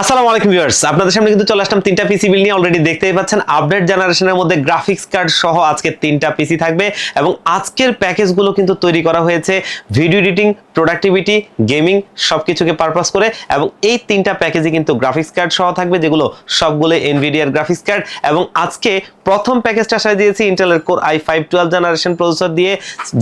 আসসালামু আলাইকুম ভিউয়ার্স, আপনাদের সামনে কিন্তু চলে আসলাম তিনটা পিসি বিল নিয়ে। অলরেডি দেখতেই পাচ্ছেন আপডেট জেনারেশনের মধ্যে গ্রাফিক্স কার্ড সহ আজকে তিনটা পিসি থাকবে এবং আজকের প্যাকেজগুলো কিন্তু তৈরি করা হয়েছে ভিডিও এডিটিং, প্রোডাক্টিভিটি, গেমিং সবকিছুকে পারপাস করে। এবং এই তিনটা প্যাকেজে কিন্তু গ্রাফিক্স কার্ড সহ থাকবে, যেগুলো সবগুলো এনভিডিআর গ্রাফিক্স কার্ড। এবং আজকে প্রথম প্যাকেজটা সাজিয়েছি ইন্টেলের কোর i5 12 জেনারেশন প্রসেসর দিয়ে,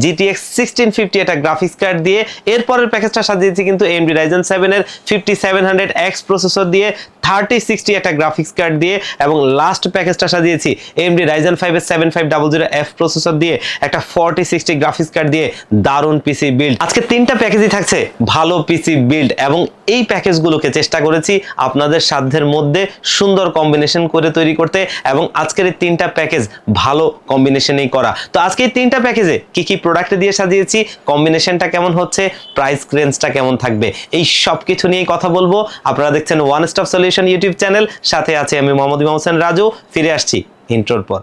GTX 1650 একটা গ্রাফিক্স কার্ড দিয়ে। এরপরের প্যাকেজটা সাজিয়েছি কিন্তু AMD Ryzen 7 এর 5700X প্রসেসর দিয়ে, 3060 একটা গ্রাফিক্স কার্ড দিয়ে। এবং লাস্ট প্যাকেজটা সাজিয়েছি AMD Ryzen 5 এর 7500F প্রসেসর দিয়ে, একটা 4060 গ্রাফিক্স কার্ড দিয়ে। দারুণ পিসি বিল্ড। আজকে তিনটা প্যাকেজই থাকছে ভালো পিসি বিল্ড, এবং এই প্যাকেজগুলোকে চেষ্টা করেছি আপনাদের সাধ্যের মধ্যে সুন্দর কম্বিনেশন করে তৈরি করতে, এবং আজকের এই তিনটা প্যাকেজ ভালো কম্বিনেশনেই করা। তো আজকে এই তিনটা প্যাকেজে কি কি প্রোডাক্ট দিয়ে সাজিয়েছি, কম্বিনেশনটা কেমন হচ্ছে, প্রাইস রেঞ্জটা কেমন থাকবে, এই সব কিছু নিয়ে কথা বলবো। আপনারা দেখছেন one stop solution YouTube channel, সাথে আছে আমি মোহাম্মদ ইমাম হোসেন রাজু। ফিরে আসছি ইন্ট্রোর পর।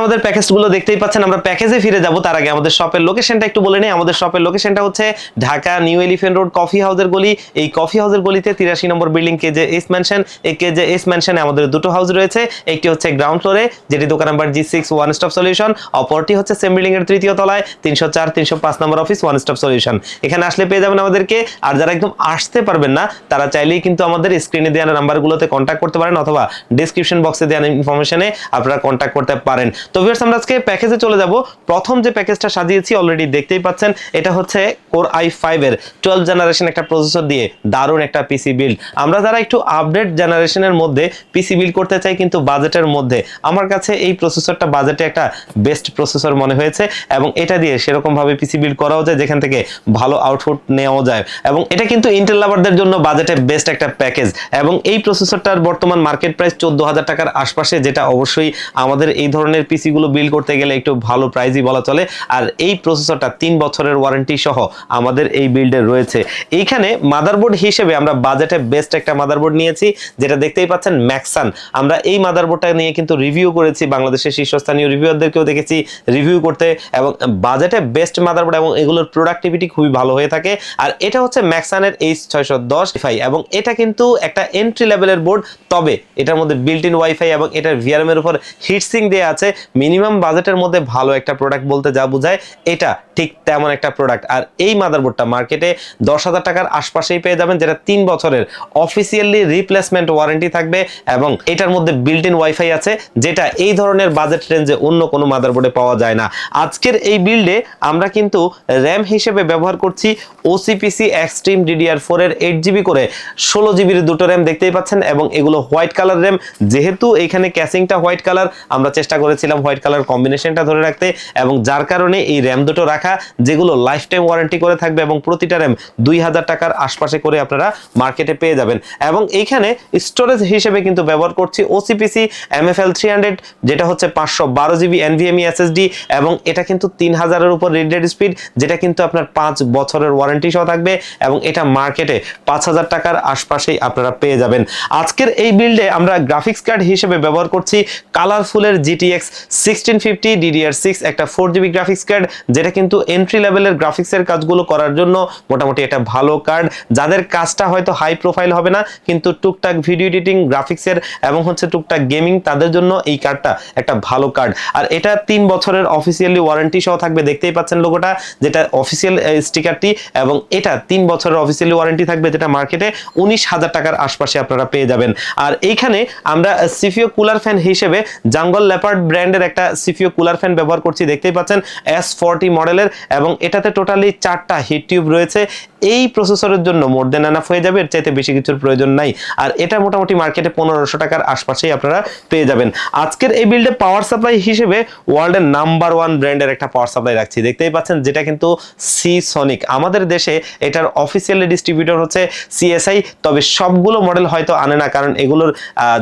আমাদের প্যাকেজগুলো দেখতেই পাচ্ছেন, আমরা প্যাকেজে ফিরে যাব তার আগে আমাদের শপের লোকেশনটা একটু বলে নেই। আমাদের শপের লোকেশনটা হচ্ছে Dhaka new elephant road coffee হাউসের গলি। এই কফি হাউসের গলিতে 83 নম্বর বিল্ডিং KJS ম্যানশন। এই KJS ম্যানশনে আমাদের দুটো হাউস রয়েছে, একটি হচ্ছে গ্রাউন্ড ফ্লোরে যেটি দোকান number G6 one stop solution, অপরটি হচ্ছে সেম বিল্ডিং এর তৃতীয় তলায় 304 305 নম্বর অফিস ওয়ান স্টপ সলিউশন। এখানে আসলে পেয়ে যাবেন আমাদেরকে। আর যারা একদম আসতে পারবেন না তারা চাইলেই কিন্তু আমাদের স্ক্রিনে দেওয়া নাম্বারগুলোতে কন্ট্যাক্ট করতে পারেন, অথবা ডেসক্রিপশন বক্সে দেওয়া ইনফরমেশনে আপনারা কন্ট্যাক্ট করতে পারেন। তো ভিউয়ার্স, আমরা আজকে প্যাকেজে চলে যাব। প্রথম যে প্যাকেজটা সাজিয়েছি অলরেডি দেখতেই পাচ্ছেন, এটা হচ্ছে কোর i5 এর 12 জেনারেশন একটা প্রসেসর দিয়ে দারুণ একটা পিসি বিল্ড। আমরা যারা একটু আপডেট জেনারেশনের মধ্যে পিসি বিল্ড করতে চাই কিন্তু বাজেটের মধ্যে, আমার কাছে এই প্রসেসরটা বাজেটে একটা বেস্ট প্রসেসর মনে হয়েছে, এবং এটা দিয়ে সেরকম ভাবে পিসি বিল্ড করাও যায় যেখান থেকে ভালো আউটপুট নেওয়া যায়। এবং এটা কিন্তু ইন্টেল লাভারদের জন্য বাজেটে বেস্ট একটা প্যাকেজ। এবং এই প্রসেসরটার বর্তমান মার্কেট প্রাইস 14,000 টাকার আশপাশে, যেটা অবশ্যই আমাদের এই ধরনের পিসি গুলো বিল্ড করতে গেলে একটু ভালো প্রাইসই বলা চলে। আর এই প্রসেসরটা 3 বছরের ওয়ারেন্টি সহ আমাদের এই বিল্ডে রয়েছে। এইখানে মাদারবোর্ড হিসেবে আমরা বাজেটে বেস্ট একটা মাদারবোর্ড নিয়েছি, যেটা দেখতেই পাচ্ছেন ম্যাক্সান। আমরা এই মাদারবোর্ডটা নিয়ে কিন্তু রিভিউ করেছি, বাংলাদেশের শীর্ষস্থানীয় রিভিউয়ারদেরকেও দেখেছি রিভিউ করতে, এবং বাজেটে বেস্ট মাদারবোর্ড, এবং এগুলোর প্রোডাক্টিভিটি খুবই ভালো হয়ে থাকে। আর এটা হচ্ছে ম্যাক্সানের H610 ওয়াইফাই, এবং এটা কিন্তু একটা এন্ট্রি লেভেলের বোর্ড, তবে এটার মধ্যে বিল্ট ইন ওয়াইফাই এবং এটার VRM এর উপর হিটসিং দেওয়া আছে। মিনিমাম বাজেটের মধ্যে ভালো একটা প্রোডাক্ট বলতে যা বোঝায়, এটা ঠিক তেমন একটা প্রোডাক্ট। আর এই মাদারবোর্ডটা মার্কেটে 10,000 টাকার আশপাশেই পেয়ে যাবেন, যেটা 3 বছরের অফিসিয়ালি রিপ্লেসমেন্ট ওয়ারেন্টি থাকবে, এবং এটার মধ্যে বিল্ট ইন ওয়াইফাই আছে, যেটা এই ধরনের বাজেট রেঞ্জে অন্য কোনো মাদারবোর্ডে পাওয়া যায় না। আজকের এই বিল্ডে আমরা কিন্তু র্যাম হিসেবে ব্যবহার করছি OCPC Extreme DDR4 এর 8GB করে 16GB দুটো র্যাম দেখতেই পাচ্ছেন, এবং এগুলো হোয়াইট কালার র্যাম। যেহেতু এখানে ক্যাসিংটা হোয়াইট কালার, আমরা চেষ্টা করেছিলাম হোয়াইট কালার কম্বিনেশনটা ধরে রাখতে, এবং যার কারণে এই র্যাম দুটো রাখা, যেগুলো লাইফ টাইম ওয়ারেন্টি করে থাকবে, এবং প্রতিটা র্যাম 2,000 টাকার আশপাশে করে আপনারা মার্কেটে পেয়ে যাবেন। এবং এইখানে স্টোরেজ হিসেবে কিন্তু ব্যবহার করছি OCPC MFL 300, যেটা হচ্ছে 512GB NVMe SSD, এবং এটা কিন্তু 3000 এর উপর রিড স্পিড, যেটা কিন্তু আপনার 5 বছরের ওয়ারেন্টি সহ থাকবে, এবং এটা মার্কেটে 5,000 টাকার আশপাশেই আপনারা পেয়ে যাবেন। আজকের এই বিল্ডে আমরা গ্রাফিক্স কার্ড হিসেবে ব্যবহার করছি কালারফুলের GTX 1650 DDR6 একটা 4GB গ্রাফিক্স কার্ড, যেটা কিন্তু এন্ট্রি লেভেলের গ্রাফিক্সের কাজগুলো করার জন্য মোটামুটি একটা ভালো কার্ড। যাদের কাজটা হয়তো হাই প্রোফাইল হবে না, কিন্তু টুকটাক ভিডিও এডিটিং, গ্রাফিক্সের এবং হচ্ছে টুকটাক গেমিং, তাদের জন্য এই কার্ডটা একটা ভালো কার্ড। আর এটা 3 বছরের অফিসিয়ালি ওয়ারেন্টি সহ থাকবে, দেখতেই পাচ্ছেন লোগোটা, যেটা অফিসিয়াল স্টিকারটি, এবং এটা 3 বছরের অফিসিয়ালি ওয়ারেন্টি থাকবে, যেটা মার্কেটে 19,000 টাকার আশপাশে আপনারা পেয়ে যাবেন। আর এইখানে আমরা সিপিইউ কুলার ফ্যান হিসেবে জাঙ্গল লেপার্ড ব্র্যান্ডের একটা সিপিইউ কুলার ফ্যান ব্যবহার করছি, দেখতেই পাচ্ছেন S40 মডেলের, এবং এটাতে টোটালি 4টা হিট টিউব রয়েছে। এই প্রসেসরের জন্য মোর দেন এনাফ হয়ে যাবে, এর চাইতে বেশি কিছুর প্রয়োজন নাই। আর এটা মোটামুটি মার্কেটে 1500 টাকার আশপাশেই আপনারা পেয়ে যাবেন। আজকের এই বিল্ডে পাওয়ার সাপ্লাই হিসেবে ওয়ার্ল্ডের নাম্বার 1 ব্র্যান্ডের একটা পাওয়ার সাপ্লাই রাখছি, দেখতেই পাচ্ছেন, যেটা কিন্তু সিসনিক। আমাদের দেশে এটার অফিসিয়ালি ডিস্ট্রিবিউটর হচ্ছে সিএসআই, তবে সবগুলো মডেল হয়তো আনে না, কারণ এগুলোর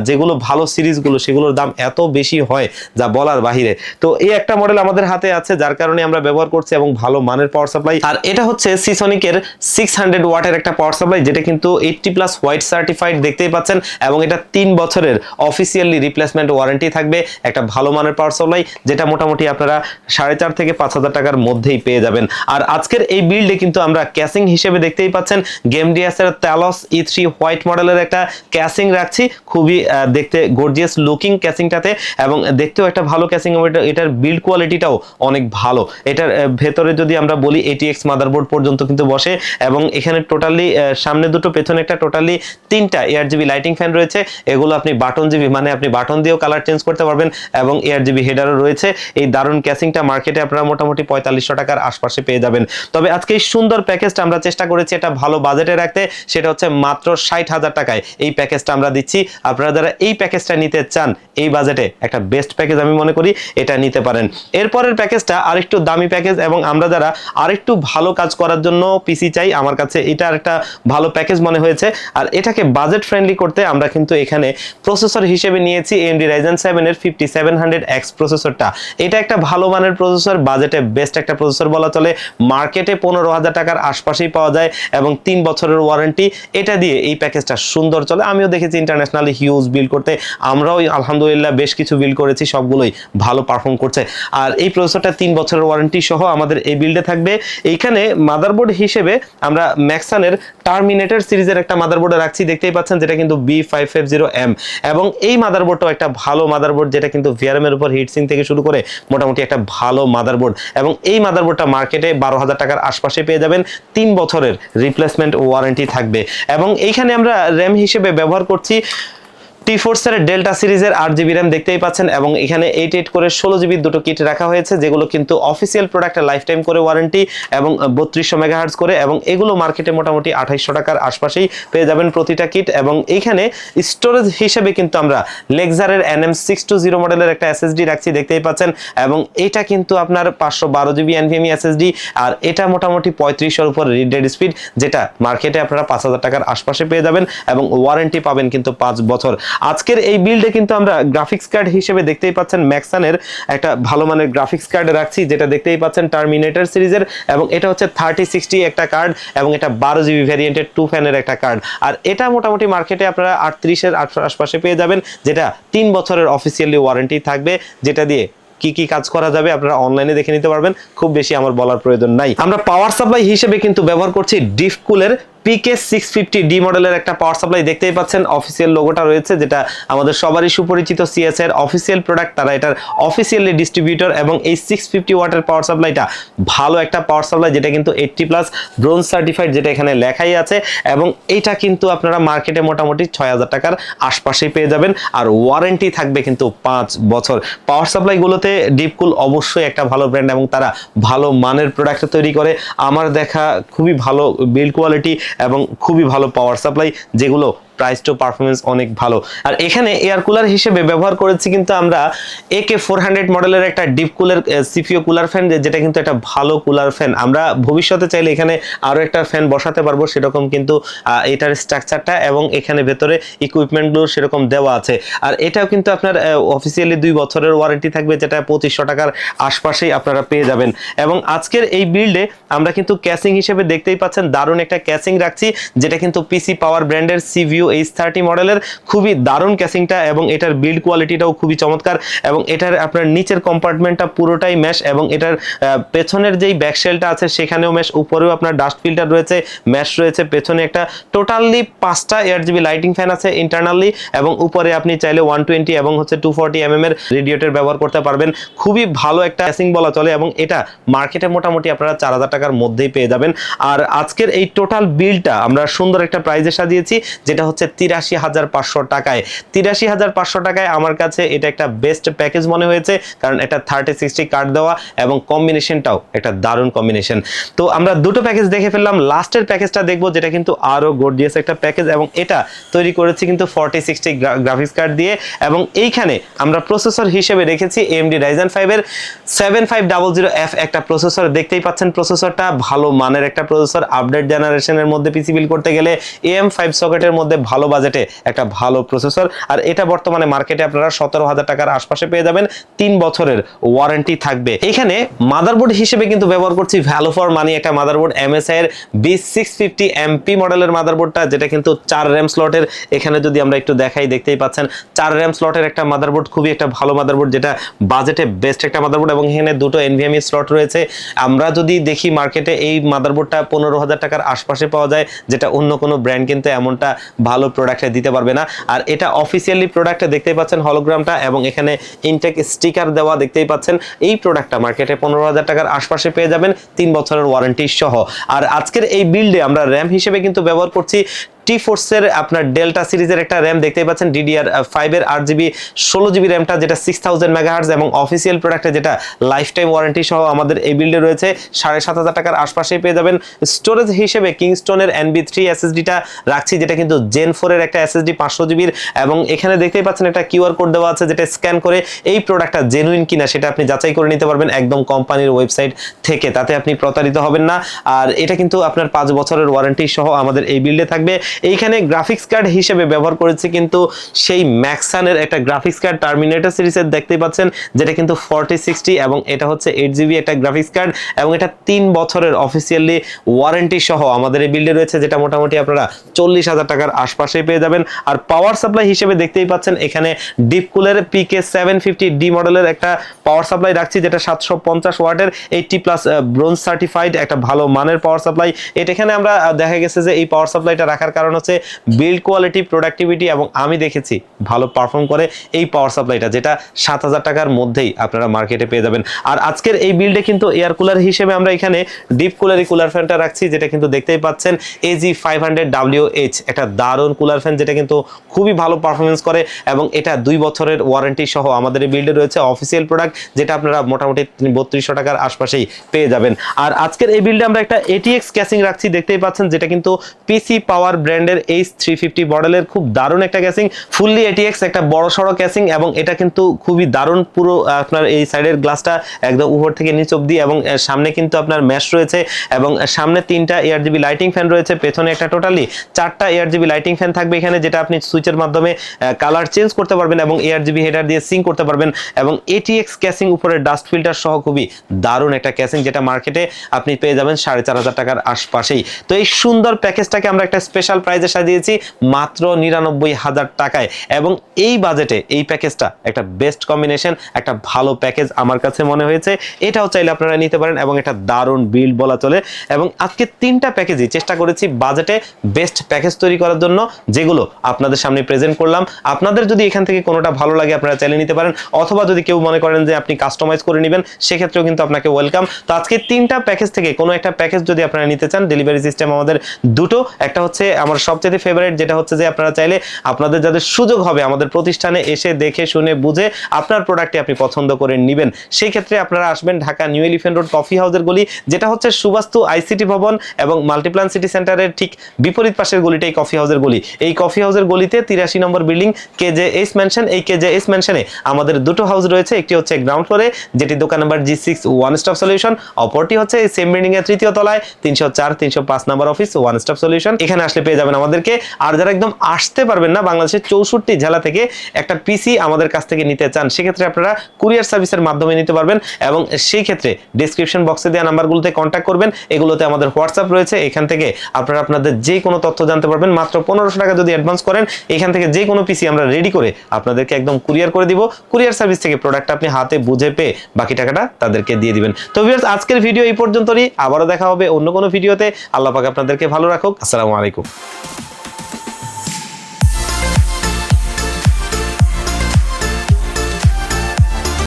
যেগুলো ভালো সিরিজগুলো সেগুলোর দাম এত বেশি হয় যা বলার বাহিরে। তো এই একটা মডেল আমাদের হাতে আছে, যার কারণে আমরা ব্যবহার করছি, এবং ভালো মানের পাওয়ার সাপ্লাই। আর এটা হচ্ছে সিসনিকের 600 ওয়াটের একটা পাওয়ার সাপ্লাই, যেটা কিন্তু 80+ হোয়াইট সার্টিফাইড, দেখতেই পাচ্ছেন, এবং এটা 3 বছরের অফিসিয়ালি রিপ্লেসমেন্ট ওয়ারেন্টি থাকবে। একটা ভালো মানের পাওয়ার সাপ্লাই, যেটা মোটামুটি আপনারা 4,500 থেকে 5,000 টাকার মধ্যেই পেয়ে যাবেন। আর আজকের এই বিল্ডে কিন্তু আমরা ক্যাসিং হিসেবে দেখতেই পাচ্ছেন গেমডিএস এর Talos E3 হোয়াইট মডেলের একটা ক্যাসিং রাখছি, খুবই দেখতে গর্জিয়াস লুকিং ক্যাসিংটাতে, এবং দেখতেও একটা ভালো ক্যাসিং। এটার বিল্ড কোয়ালিটিটাও অনেক ভালো। এটার ভেতরে যদি আমরা বলি ATX মাদারবোর্ড পর্যন্ত কিন্তু বসে, এবং এখানে টোটালি সামনে দুটো পেছনে একটা, টোটালি 3টা ARGB লাইটিং ফ্যান রয়েছে। এগুলো আপনি বাটন জিবি, মানে আপনি বাটন দিয়েও কালার চেঞ্জ করতে পারবেন, এবং ARGB হেডারও রয়েছে। এই দারুণ ক্যাসিংটা মার্কেটে আপনারা মোটামুটি 4500 টাকার আশপাশে পেয়ে যাবেন। তবে আজকে এই সুন্দর প্যাকেজটা আমরা চেষ্টা করেছি এটা ভালো বাজেটে রাখতে, সেটা হচ্ছে মাত্র 60,000 টাকায় এই প্যাকেজটা আমরা দিচ্ছি। আপনারা যারা এই প্যাকেজটা নিতে চান, এই বাজেটে একটা বেস্ট প্যাকেজ আমি মনে করি এটা নিতে পারেন। এরপরের প্যাকেজটা আরেকটু দামি প্যাকেজ, এবং আমরা যারা আরেকটু ভালো কাজ করার জন্য পিসি চাই, আমার কাছে এটা একটা ভালো প্যাকেজ মনে হয়েছে। আর এটাকে বাজেট ফ্রেন্ডলি করতে আমরা কিন্তু এখানে প্রসেসর হিসেবে নিয়েছি AMD Ryzen 7 এর 5700X প্রসেসরটা। এটা একটা ভালো মানের প্রসেসর, বাজেটে বেস্ট একটা প্রসেসর বলা চলে। মার্কেটে 15,000 টাকার আশপাশেই পাওয়া যায়, এবং 3 বছরের ওয়ারেন্টি। এটা দিয়ে এই প্যাকেজটা সুন্দর চলে। আমিও দেখেছি ইন্টারন্যাশনালি হিউজ বিল্ড করতে, আমরাও আলহামদুলিল্লাহ বেশ কিছু বিল্ড করেছি, সবগুলোই ভালো পারফর্ম করছে। আর এই প্রসেসরটা 3 বছরের ওয়ারেন্টি সহ আমাদের এই বিল্ডে থাকবে। এইখানে মাদারবোর্ড হিসেবে আমরা ম্যাক্সানের টার্মিনেটর সিরিজের একটা মাদারবোর্ড রাখছি, দেখতেই পাচ্ছেন, যেটা কিন্তু B550M, এবং এই মাদারবোর্ডটাও একটা ভালো মাদারবোর্ড, যেটা কিন্তু VRM এর উপর হিটসিং থেকে শুরু করে মোটামুটি একটা ভালো মাদারবোর্ড। এবং এই মাদারবোর্ডটা মার্কেটে 12,000 টাকার আশপাশে পেয়ে যাবেন, 3 বছরের রিপ্লেসমেন্ট ওয়ারেন্টি থাকবে। এবং এইখানে আমরা র্যাম হিসেবে ব্যবহার করছি T-Force এর ডেল্টা সিরিজের 8GB র্যাম, দেখতেই পাচ্ছেন, এবং এখানে 8 করে 16GB দুটো কিট রাখা হয়েছে, যেগুলো কিন্তু অফিসিয়াল প্রোডাক্টের লাইফ টাইম করে ওয়ারেন্টি, এবং 3200 মেগাহার্টজ করে, এবং এগুলো মার্কেটে মোটামুটি 2800 টাকার আশপাশেই পেয়ে যাবেন প্রতিটা কিট। এবং এইখানে স্টোরেজ হিসেবে কিন্তু আমরা লেক্সারের NM620 মডেলের একটা SSD রাখছি, দেখতেই পাচ্ছেন, এবং এটা কিন্তু আপনার 512GB NVMe SSD, আর এটা মোটামুটি 3500 উপর রিড রেট স্পিড, যেটা মার্কেটে আপনারা 5000 টাকার আশপাশে পেয়ে যাবেন, এবং ওয়ারেন্টি পাবেন কিন্তু 5 বছর। আজকের এই বিল্ডে কিন্তু আমরা গ্রাফিক্স কার্ড হিসেবে দেখতেই পাচ্ছেন ম্যাক্সানের একটা ভালো মানের গ্রাফিক্স কার্ড রাখছি, যেটা দেখতেই পাচ্ছেন টার্মিনেটর সিরিজের, এবং এটা হচ্ছে 3060 একটা কার্ড, এবং এটা 12GB ভ্যারিয়েন্টের 2 ফ্যানের একটা কার্ড। আর এটা মোটামুটি মার্কেটে আপনারা 38 এর আশপাশে পেয়ে যাবেন, যেটা 3 বছরের অফিসিয়ালি ওয়ারেন্টি থাকবে, যেটা দিয়ে কি কি কাজ করা যাবে আপনারা অনলাইনে দেখে নিতে পারবেন, খুব বেশি আমার বলার প্রয়োজন নাই। আমরা পাওয়ার সাপ্লাই হিসেবে কিন্তু ব্যবহার করছি ডিফকুলের PK650D মডেলের একটা পাওয়ার সাপ্লাই, দেখতেই পাচ্ছেন অফিসিয়াল লোগোটা রয়েছে, যেটা আমাদের সবারই সুপরিচিত সিএসআই এর অফিসিয়াল প্রোডাক্ট, তারা এটার অফিসিয়ালি ডিস্ট্রিবিউটর। এবং এই 650 ওয়াটের পাওয়ার সাপ্লাইটা ভালো একটা পাওয়ার সাপ্লাই, যেটা কিন্তু 80+ ব্রোঞ্জ সার্টিফাইড, যেটা এখানে লেখাই আছে, এবং এইটা কিন্তু আপনারা মার্কেটে মোটামুটি 6000 টাকার আশপাশেই পেয়ে যাবেন, আর ওয়ারেন্টি থাকবে কিন্তু 5 বছর। পাওয়ার সাপ্লাইগুলোতে ডিপকুল অবশ্যই একটা ভালো ব্র্যান্ড, এবং তারা ভালো মানের প্রোডাক্ট তৈরি করে। আমার দেখা খুবই ভালো বিল্ড কোয়ালিটি এবং খুবই ভালো পাওয়ার সাপ্লাই, যেগুলো প্রাইস টু পারফরমেন্স অনেক ভালো। আর এখানে এয়ার কুলার হিসেবে ব্যবহার করেছি কিন্তু আমরা AK400 মডেলের একটা deep cooler CPU cooler fan, যেটা কিন্তু একটা ভালো কুলার ফ্যান। আমরা ভবিষ্যতে চাইলে এখানে আরো একটা ফ্যান বসাতে পারবো, সেরকম কিন্তু এটার স্ট্রাকচারটা এবং এখানে ভেতরে ইকুইপমেন্টগুলো সেরকম দেওয়া আছে। আর এটাও কিন্তু আপনার অফিসিয়ালি 2 বছরের ওয়ারেন্টি থাকবে, যেটা 2500 টাকার আশপাশেই আপনারা পেয়ে যাবেন। এবং আজকের এই বিল্ডে আমরা কিন্তু ক্যাসিং হিসেবে দেখতেই পাচ্ছেন দারুণ একটা ক্যাসিং রাখছি, যেটা কিন্তু পিসি পাওয়ার ব্র্যান্ডের CVU H30 মডেলের, খুবই দারুণ ক্যাসিংটা, এবং এটার বিল্ড কোয়ালিটিটাও খুবই চমৎকার। এবং এটার আপনার নিচের কম্পার্টমেন্টটা পুরোটাই ম্যাশ, এবং এটার পেছনের যেই ব্যাকশেলটা আছে সেখানেও ম্যাশ, উপরেও আপনার ডাস্ট ফিল্টার রয়েছে, ম্যাশ রয়েছে, পেছনে একটা টোটালি 5টা ARGB লাইটিং ফ্যান আছে ইন্টারনালি, এবং উপরে আপনি চাইলে 120 এবং হচ্ছে 240 mm এর রেডিয়েটর ব্যবহার করতে পারবেন। খুবই ভালো একটা ক্যাসিং বলা চলে, এবং এটা মার্কেটে মোটামুটি আপনারা 4000 টাকার মধ্যেই পেয়ে যাবেন। আর আজকের এই টোটাল বিলটা আমরা সুন্দর একটা প্রাইজে সাজিয়েছি, যেটা হচ্ছে হচ্ছে ৮৩,৫০০ টাকায়। ৮৩,৫০০ টাকায় আমার কাছে এটা একটা বেস্ট প্যাকেজ মনে হয়েছে, কারণ এটা 3060 কার্ড দেওয়া এবং কম্বিনেশনটাও একটা দারুণ কম্বিনেশন। তো আমরা দুটো প্যাকেজ দেখে ফেললাম, লাস্টের প্যাকেজটা দেখবো যেটা কিন্তু আরো গর্জিয়াস একটা প্যাকেজ, এবং এটা তৈরি করেছি কিন্তু 4060 গ্রাফিক্স কার্ড দিয়ে। এবং এইখানে আমরা প্রসেসর হিসেবে রেখেছি AMD Ryzen 5 এর 7500F একটা প্রসেসর। দেখতেই পাচ্ছেন প্রসেসরটা ভালো মানের একটা প্রসেসর। আপডেট জেনারেশনের মধ্যে পিসি বিল্ড করতে গেলে AM5 সকেটের মধ্যে ভালো বাজেটে একটা ভালো প্রসেসর। আর এটা বর্তমানে মার্কেটে আপনারা 17,000 টাকার আশপাশে পেয়ে যাবেন, 3 বছরের ওয়ারেন্টি থাকবে। এখানে মাদারবোর্ড হিসেবে কিন্তু ব্যবহার করছি ভ্যালু ফর মানি একটা মাদারবোর্ড, MSI এর B650MP মডেলের মাদারবোর্ডটা, যেটা কিন্তু 4 RAM স্লটের। এখানে যদি আমরা একটু দেখাই, দেখতেই পাচ্ছেন 4 RAM স্লটের একটা মাদারবোর্ড, খুবই একটা ভালো মাদারবোর্ড, যেটা বাজেটে বেস্ট একটা মাদারবোর্ড। এবং এখানে দুটো NVMe স্লট রয়েছে। আমরা যদি দেখি মার্কেটে এই মাদারবোর্ডটা 15,000 টাকার আশপাশে পাওয়া যায়, যেটা অন্য কোনো ব্র্যান্ড কিন্তু এমনটা ভালো প্রোডাক্টে দিতে পারবে না। আর এটা অফিসিয়ালি প্রোডাক্টে দেখতেই পাচ্ছেন হলোগ্রামটা, এবং এখানে ইনটেক স্টিকার দেওয়া দেখতেই পাচ্ছেন। এই প্রোডাক্টটা মার্কেটে 15,000 টাকার আশপাশে পেয়ে যাবেন 3 বছরের ওয়ারেন্টি সহ। আর আজকের এই বিল্ডে আমরা র্যাম হিসেবে কিন্তু ব্যবহার করছি T-Force এর আপনার ডেল্টা সিরিজের একটা র্যাম, দেখতেই পাচ্ছেন DDR5 এর 8GB 16GB র্যামটা, যেটা 6000 মেগাহার্টজ, এবং অফিসিয়াল প্রোডাক্টে যেটা লাইফ টাইম ওয়ারেন্টি সহ আমাদের এই বিল্ডে রয়েছে 7,500 টাকার আশপাশেই পেয়ে যাবেন। স্টোরেজ হিসেবে কিংস্টোনের NB3 SSDটা রাখছি, যেটা কিন্তু Gen 4 এর একটা SSD 500GB র, এবং এখানে দেখতেই পাচ্ছেন একটা QR কোড দেওয়া আছে, যেটা স্ক্যান করে এই প্রোডাক্টটা জেনুইন কিনা সেটা আপনি যাচাই করে নিতে পারবেন একদম কোম্পানির ওয়েবসাইট থেকে, তাতে আপনি প্রতারিত হবেন না। আর এটা কিন্তু আপনার 5 বছরের ওয়ারেন্টি সহ আমাদের এই বিল্ডে থাকবে। এইখানে গ্রাফিক্স কার্ড হিসেবে ব্যবহার করেছি কিন্তু সেই ম্যাক্সানের একটা গ্রাফিক্স কার্ড টার্মিনেটর সিরিজের, দেখতেই পাচ্ছেন, যেটা কিন্তু 4060, এবং এটা হচ্ছে 8GB একটা গ্রাফিক্স কার্ড, এবং এটা 3 বছরের অফিসিয়ালি ওয়ারেন্টি সহ আমাদের এই বিল্ডে রয়েছে, যেটা মোটামুটি আপনারা 40,000 টাকার আশপাশে পেয়ে যাবেন। আর পাওয়ার সাপ্লাই হিসেবে দেখতেই পাচ্ছেন এখানে ডিপকুলের PK750D মডেলের একটা পাওয়ার সাপ্লাই রাখছি, যেটা 750 ওয়াটের 80+ ব্রোঞ্জ সার্টিফাইড একটা ভালো মানের পাওয়ার সাপ্লাই। এখানে আমরা দেখা গেছে যে এই পাওয়ার সাপ্লাইটা রাখার কারণ হচ্ছে বিল্ড কোয়ালিটি, প্রোডাক্টিভিটি, এবং আমি দেখেছি ভালো পারফর্ম করে এই পাওয়ার সাপ্লাইটা, যেটা 7,000 টাকার মধ্যেই আপনারা মার্কেটে পেয়ে যাবেন। আর আজকের এই বিল্ডে কিন্তু এয়ার কুলার হিসেবে আমরা এখানে ডিপ কুলার কুলার ফ্যানটা রাখছি, যেটা কিন্তু দেখতেই পাচ্ছেন AG500WH একটা দারুণ কুলার ফ্যান, যেটা কিন্তু খুবই ভালো পারফরমেন্স করে, এবং এটা 2 বছরের ওয়ারেন্টি সহ আমাদের এই বিল্ডে রয়েছে অফিসিয়াল প্রোডাক্ট, যেটা আপনারা মোটামুটি 3200 টাকার আশপাশেই পেয়ে যাবেন। আর আজকের এই বিল্ডে আমরা একটা ATX ক্যাসিং রাখছি, দেখতেই পাচ্ছেন, যেটা কিন্তু PC পাওয়ার ব্র্যান্ডের H350 মডেলের খুব দারুণ একটা ক্যাসিং, ফুললি ATX একটা বড় সড়ো ক্যাসিং, এবং এটা কিন্তু খুবই দারুণ। পুরো আপনার এই সাইডের গ্লাসটা একদম উপর থেকে নিচ অবধি, এবং সামনে কিন্তু আপনার ম্যাশ রয়েছে, এবং সামনে 3টা ARGB লাইটিং ফ্যান রয়েছে, পেছনে একটা টোটালি 4টা ARGB লাইটিং ফ্যান থাকবে এখানে, যেটা আপনি সুইচের মাধ্যমে কালার চেঞ্জ করতে পারবেন, এবং ARGB হেডার দিয়ে সিঙ্ক করতে পারবেন। এবং ATX ক্যাসিং উপরে ডাস্ট ফিল্টার সহ খুবই দারুণ একটা ক্যাসিং, যেটা মার্কেটে আপনি পেয়ে যাবেন 4,500 টাকার আশপাশেই। তো এই সুন্দর প্যাকেজটাকে আমরা একটা স্পেশাল প্রাইজে সাজিয়েছি মাত্র 99,000 টাকায়, এবং এই বাজেটে এই প্যাকেজটা একটা বেস্ট কম্বিনেশন, একটা ভালো প্যাকেজ আমার কাছে মনে হয়েছে। এটাও চাইলে আপনারা নিতে পারেন, এবং এটা দারুণ বিল্ড বলা চলে। এবং আজকে 3টা প্যাকেজই চেষ্টা করেছি বাজেটে বেস্ট প্যাকেজ তৈরি করার জন্য, যেগুলো আপনাদের সামনে প্রেজেন্ট করলাম। আপনাদের যদি এখান থেকে কোনোটা ভালো লাগে আপনারা চাইলে নিতে পারেন, অথবা যদি কেউ মনে করেন যে আপনি কাস্টমাইজ করে নেবেন, সেক্ষেত্রেও কিন্তু আপনাকে ওয়েলকাম। তো আজকে 3টা প্যাকেজ থেকে কোনো একটা প্যাকেজ যদি আপনারা নিতে চান, ডেলিভারি সিস্টেম আমাদের দুটো। একটা হচ্ছে আমার সবচেয়ে ফেভারিট, যেটা হচ্ছে যে আপনারা চাইলে আপনাদের যাদের সুযোগ হবে আমাদের প্রতিষ্ঠানে এসে দেখে শুনে বুঝে আপনার প্রোডাক্টটি আপনি পছন্দ করে নেবেন, সেই ক্ষেত্রে আপনারা আসবেন Dhaka new elephant road coffee হাউসের গলি, যেটা হচ্ছে সুবাস্তু ICT ভবন এবং মাল্টিপ্লান সিটি সেন্টারের ঠিক বিপরীত পাশের গলিটাই কফি হাউসের গলি। এই কফি হাউসের গলিতে 83 নম্বর বিল্ডিং KJS ম্যানশন। এই KJS ম্যানশনে আমাদের দুটো হাউস রয়েছে, একটি হচ্ছে গ্রাউন্ড ফ্লোরে, যেটি দোকান number G6 one stop solution, অপরটি হচ্ছে এই সেম বিল্ডিং এর 3য় তলায় 304 305 number office one stop solution. এখানে আসলে পেয়ে যাবেন আমাদেরকে। আর যারা একদম আসতে পারবেন না, বাংলাদেশের 64 জেলা থেকে একটা পিসি আমাদের কাছ থেকে নিতে চান, সেক্ষেত্রে আপনারা কুরিয়ার সার্ভিসের মাধ্যমে নিতে পারবেন, এবং সেই ক্ষেত্রে ডেসক্রিপশন বক্সে দেওয়া নাম্বারগুলোতে কন্ট্যাক্ট করবেন। এগুলোতে আমাদের হোয়াটসঅ্যাপ রয়েছে, এখান থেকে আপনারা আপনাদের যে কোনো তথ্য জানতে পারবেন। মাত্র 1500 টাকা যদি অ্যাডভান্স করেন, এখান থেকে যে কোনো পিসি আমরা রেডি করে আপনাদেরকে একদম কুরিয়ার করে দিব। কুরিয়ার সার্ভিস থেকে প্রোডাক্ট আপনি হাতে বুঝে পেয়ে বাকি টাকাটা তাদেরকে দিয়ে দিবেন। তো ভিউয়ার্স, আজকের ভিডিও এই পর্যন্তই। আবারও দেখা হবে অন্য কোনো ভিডিওতে। আল্লাহ পাক আপনাদেরকে ভালো রাখুক। আসসালামু আলাইকুম।